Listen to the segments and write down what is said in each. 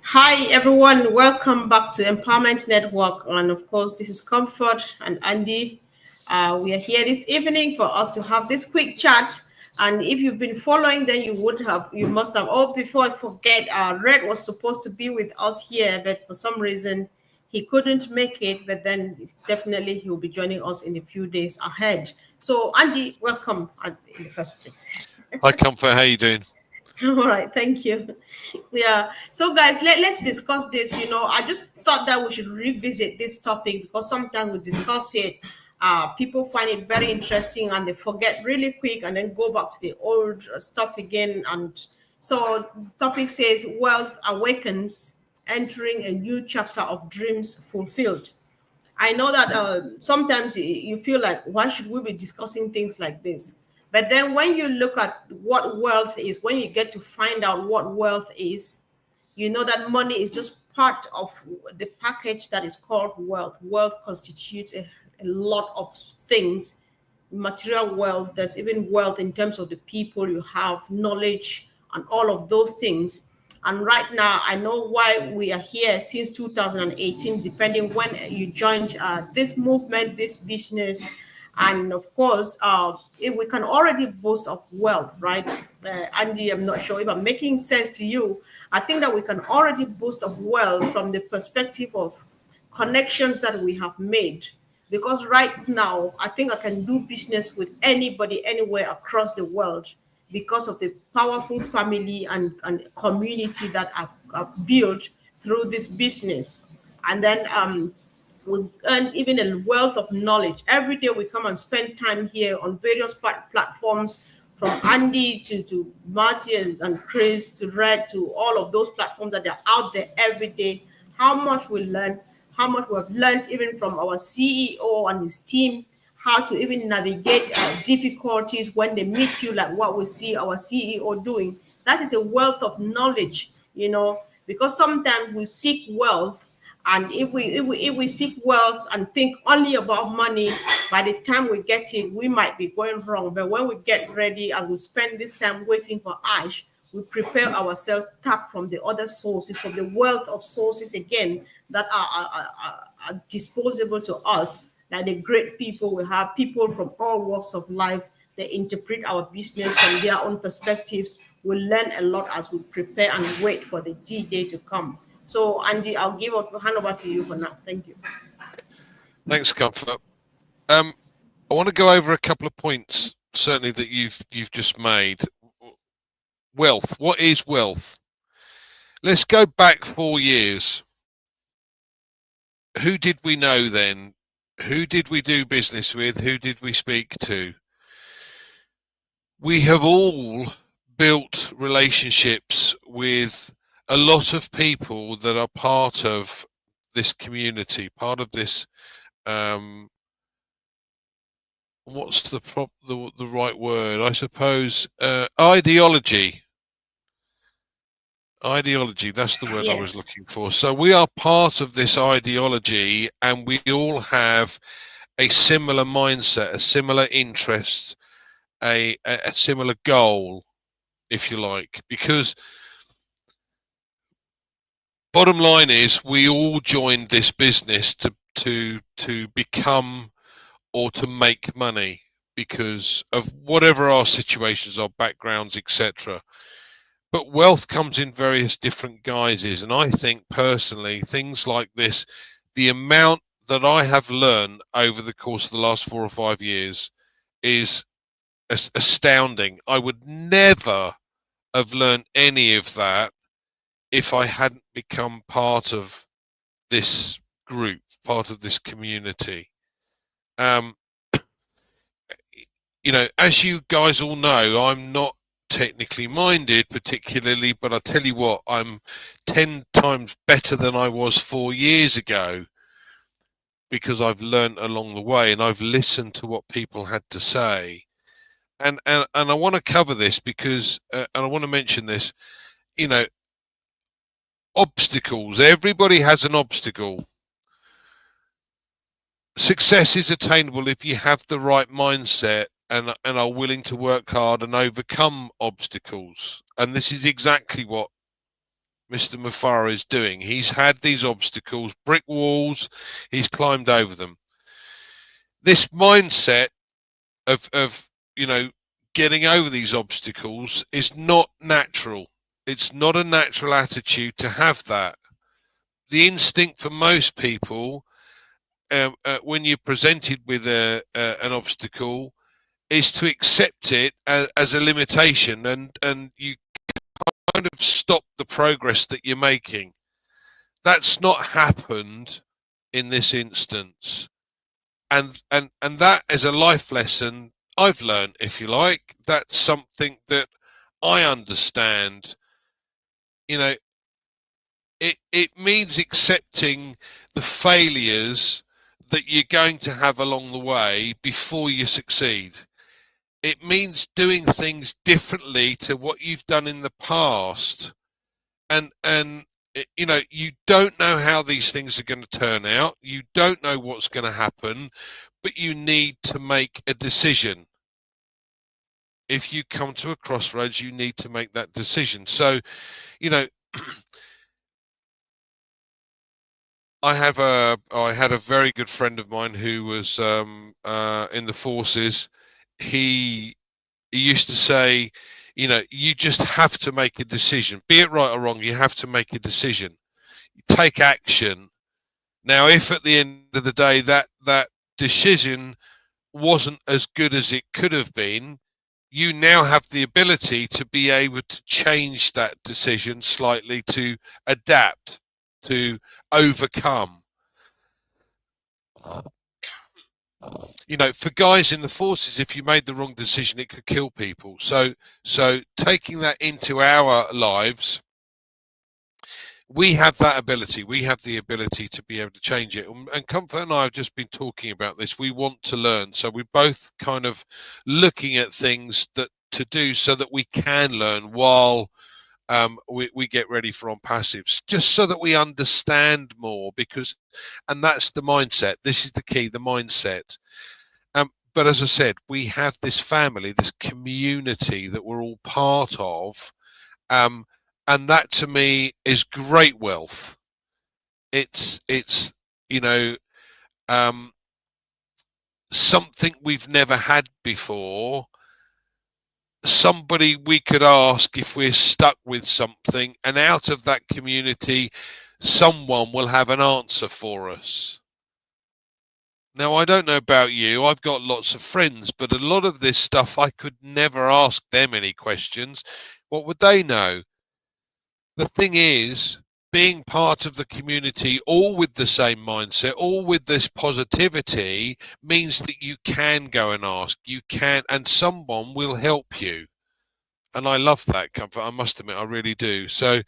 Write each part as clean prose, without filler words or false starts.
Hi, everyone. Welcome back to Empowerment Network. And of course, this is Comfort and Andy. We are here this evening for us to have this quick chat. And if you've been following, then you must have. Oh, before I forget, Red was supposed to be with us here, but for some reason, he couldn't make it. But then definitely he'll be joining us in a few days ahead. So, Andy, welcome in the first place. Hi, Comfort. How you doing? All right, thank you. Yeah. So, guys, let's discuss this. I just thought that we should revisit this topic because sometimes we discuss it. People find it very interesting and they forget really quick and then go back to the old stuff again. And so, the topic says wealth awakens, entering a new chapter of dreams fulfilled. I know that sometimes you feel like, why should we be discussing things like this? But then when you look at what wealth is, when you get to find out what wealth is, you know that money is just part of the package that is called wealth. Wealth constitutes a lot of things, material wealth. There's even wealth in terms of the people you have, knowledge, and all of those things. And right now, I know why we are here since 2018, depending when you joined this movement, this business. And of course, if we can already boast of wealth, right? Andy, I'm not sure if I'm making sense to you. I think that we can already boast of wealth from the perspective of connections that we have made. Because right now, I think I can do business with anybody, anywhere across the world because of the powerful family and community that I've built through this business. And then we earn even a wealth of knowledge. Every day we come and spend time here on various platforms, from Andy to Marty and Chris to Red to all of those platforms that are out there every day. How much we learn, how much we have learned even from our CEO and his team, how to even navigate difficulties when they meet you, like what we see our CEO doing. That is a wealth of knowledge, because sometimes we seek wealth, and if we seek wealth and think only about money, by the time we get it, we might be going wrong. But when we get ready and we spend this time waiting for ash, we prepare ourselves, tap from the other sources, from the wealth of sources again that are disposable to us. Like the great people, we have people from all walks of life. They interpret our business from their own perspectives. We learn a lot as we prepare and wait for the D-Day to come. So, Andy, I'll hand over to you for now. Thank you. Thanks, Comfort. I want to go over a couple of points, certainly that you've just made. Wealth. What is wealth? Let's go back 4 years. Who did we know then? Who did we do business with? Who did we speak to? We have all built relationships with a lot of people that are part of this community, part of this what's the right word? I suppose ideology. Ideology, that's the word I was Yes. looking for. So we are part of this ideology, and we all have a similar mindset, a similar interest, a similar goal, if you like. Because bottom line is, we all joined this business to become or to make money because of whatever our situations, our backgrounds, etc. But wealth comes in various different guises, and I think personally, things like this, the amount that I have learned over the course of the last 4 or 5 years is astounding. I would never have learned any of that if I hadn't become part of this group, part of this community. Um, as you guys all know, I'm not technically minded particularly, but I tell you what, I'm 10 times better than I was 4 years ago because I've learned along the way and I've listened to what people had to say. And I want to cover this because, and I want to mention this, obstacles. Everybody has an obstacle. Success is attainable if you have the right mindset and are willing to work hard and overcome obstacles. And this is exactly what Mr. Mufara is doing. He's had these obstacles, brick walls, he's climbed over them. This mindset of getting over these obstacles is not natural. It's not a natural attitude to have that. The instinct for most people, when you're presented with an obstacle, is to accept it as a limitation, and you kind of stop the progress that you're making. That's not happened in this instance, and that is a life lesson I've learned, if you like. That's something that I understand. You know, it means accepting the failures that you're going to have along the way before you succeed. It means doing things differently to what you've done in the past, and you don't know how these things are going to turn out. You don't know what's going to happen, but you need to make a decision. If you come to a crossroads, you need to make that decision. So, you know, I had a very good friend of mine who was in the forces. He he used to say, you just have to make a decision, be it right or wrong. You have to make a decision, take action. Now, if at the end of the day that decision wasn't as good as it could have been, you now have the ability to be able to change that decision slightly, to adapt, to overcome. For guys in the forces, if you made the wrong decision, it could kill people. So taking that into our lives, we have that ability. We have the ability to be able to change it. And Comfort and I have just been talking about this. We want to learn. So we're both kind of looking at things that to do so that we can learn while we get ready for on passives, just so that we understand more. And that's the mindset. This is the key, the mindset. But as I said, we have this family, this community that we're all part of. And that to me is great wealth. It's something we've never had before. Somebody we could ask if we're stuck with something, and out of that community, someone will have an answer for us. Now, I don't know about you. I've got lots of friends, but a lot of this stuff I could never ask them any questions. What would they know? The thing is, being part of the community, all with the same mindset, all with this positivity, means that you can go and ask. You can, and someone will help you. And I love that, Comfort. I must admit, I really do. So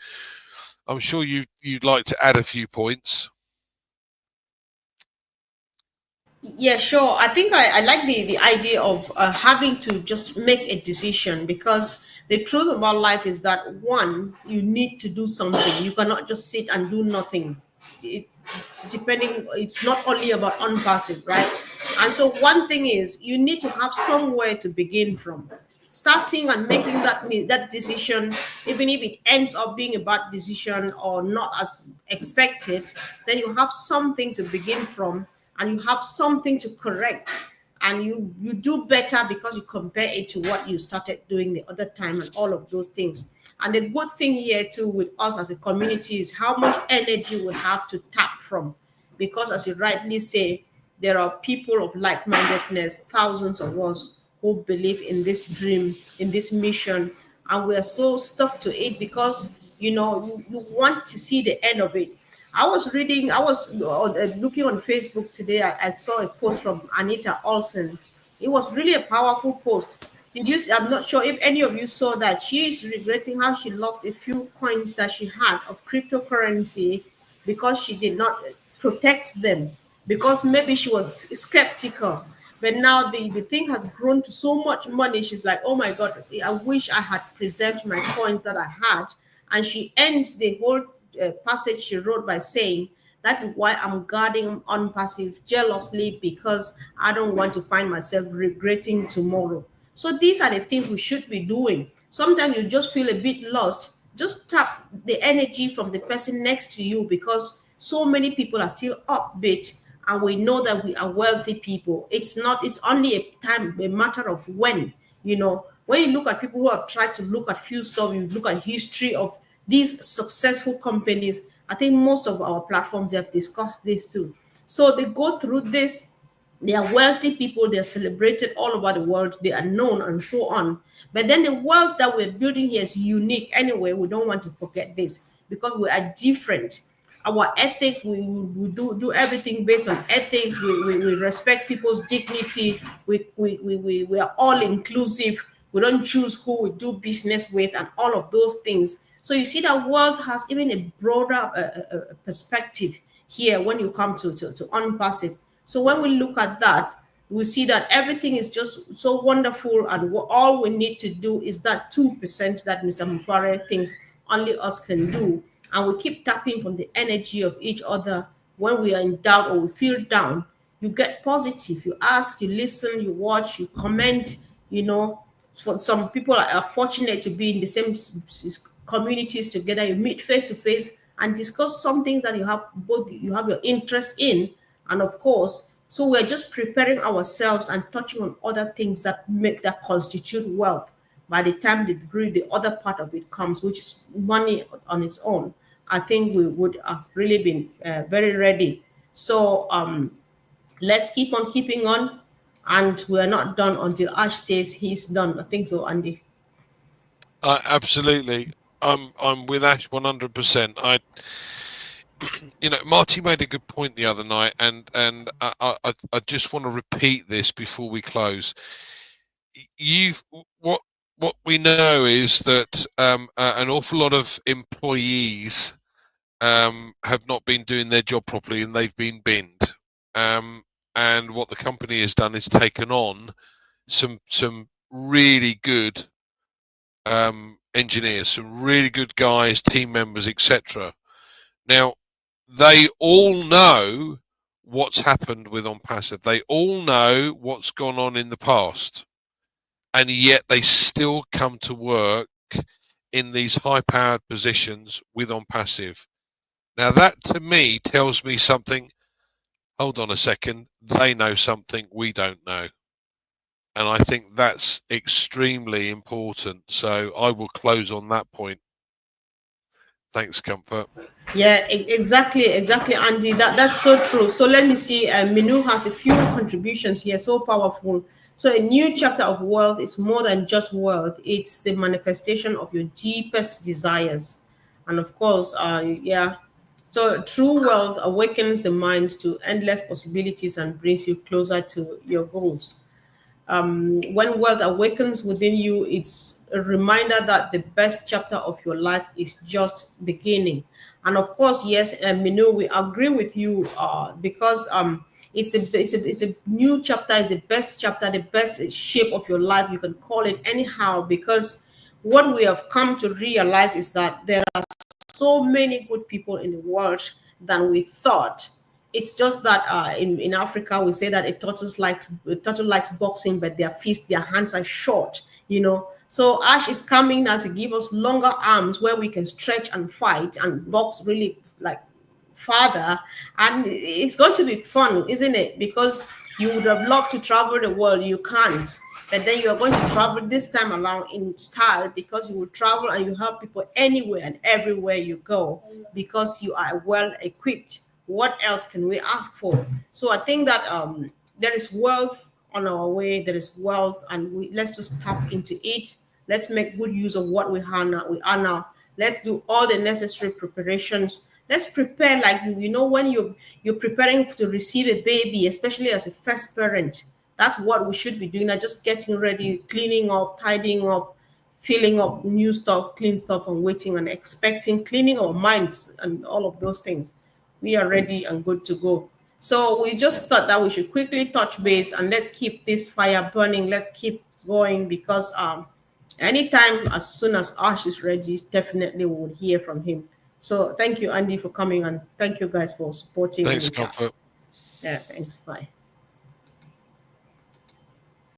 I'm sure you'd like to add a few points. Yeah, sure. I think I like the idea of having to just make a decision, because the truth about life is that, one, you need to do something. You cannot just sit and do nothing. It, Depending, it's not only about unpassive, right? And so one thing is, you need to have somewhere to begin from. Starting and making that decision, even if it ends up being a bad decision or not as expected, then you have something to begin from, and you have something to correct, and you do better because you compare it to what you started doing the other time, and all of those things. And the good thing here too with us as a community is how much energy we have to tap from, because as you rightly say, there are people of like-mindedness, thousands of us who believe in this dream, in this mission, and we are so stuck to it because you want to see the end of it. I was looking on Facebook today. I saw a post from Anita Olsen. It was really a powerful post. Did you? I'm not sure if any of you saw that. She is regretting how she lost a few coins that she had of cryptocurrency because she did not protect them, because maybe she was skeptical. But now the thing has grown to so much money. She's like, oh my God, I wish I had preserved my coins that I had. And she ends the whole passage she wrote by saying, that's why I'm guarding on passive jealously, because I don't want to find myself regretting tomorrow. So these are the things we should be doing. Sometimes you just feel a bit lost. just tap the energy from the person next to you, because so many people are still upbeat, and we know that we are wealthy people. It's only a matter of when. When you look at people who have tried to look at few stuff, you look at history of these successful companies. I think most of our platforms have discussed this too. So they go through this. They are wealthy people, they're celebrated all over the world, they are known, and so on. But then the wealth that we're building here is unique anyway. We don't want to forget this, because we are different. Our ethics, we do everything based on ethics. We respect people's dignity. We are all inclusive. We don't choose who we do business with, and all of those things. So you see that wealth has even a broader perspective here when you come to unpassive. So when we look at that, we see that everything is just so wonderful, and all we need to do is that 2% that Mr. Mufare thinks only us can do. And we keep tapping from the energy of each other. When we are in doubt or we feel down, you get positive. You ask, you listen, you watch, you comment. For some people are fortunate to be in the same communities together. You meet face to face and discuss something that you have your interest in. And of course, so we're just preparing ourselves and touching on other things that constitute wealth. By the time the other part of it comes, which is money on its own, I think we would have really been very ready. So let's keep on keeping on, and we're not done until Ash says he's done. I think so, Andy. Absolutely. I'm with Ash 100%. Marty made a good point the other night, and I just want to repeat this before we close. You've what we know is that an awful lot of employees have not been doing their job properly, and they've been binned. And what the company has done is taken on some really good engineers, some really good guys, team members, etc. Now, they all know what's happened with On Passive. They all know what's gone on in the past, and yet they still come to work in these high-powered positions with On Passive. Now, that to me tells me something. Hold on a second. They know something we don't know. And I think that's extremely important. So I will close on that point. Thanks, Comfort. Yeah, exactly, Andy. That's so true. So let me see. Minu has a few contributions here, so powerful. So a new chapter of wealth is more than just wealth; it's the manifestation of your deepest desires, and of course, yeah. So true wealth awakens the mind to endless possibilities and brings you closer to your goals. When wealth awakens within you, it's a reminder that the best chapter of your life is just beginning. And of course, yes, Minu, we agree with you, because it's a new chapter, it's the best chapter, the best shape of your life. You can call it anyhow, because what we have come to realize is that there are so many good people in the world than we thought. It's just that in Africa we say that a turtle likes boxing, but their hands are short. So Ash is coming now to give us longer arms where we can stretch and fight and box really like farther, and it's going to be fun, isn't it? Because you would have loved to travel the world, you can't, but then you are going to travel this time around in style, because you will travel and you help people anywhere and everywhere you go, because you are well equipped. What else can we ask for? So I think that there is wealth on our way, there is wealth, and let's just tap into it. Let's make good use of what we are now. Let's do all the necessary preparations. Let's prepare like when you're preparing to receive a baby, especially as a first parent. That's what we should be doing. Not just getting ready, cleaning up, tidying up, filling up new stuff, clean stuff, and waiting and expecting, cleaning our minds and all of those things. We are ready and good to go. So we just thought that we should quickly touch base, and let's keep this fire burning. Let's keep going, because anytime as soon as Ash is ready, definitely we will hear from him. So thank you, Andy, for coming, and thank you guys for supporting in Thanks, the chat. Comfort. Yeah, thanks. Bye.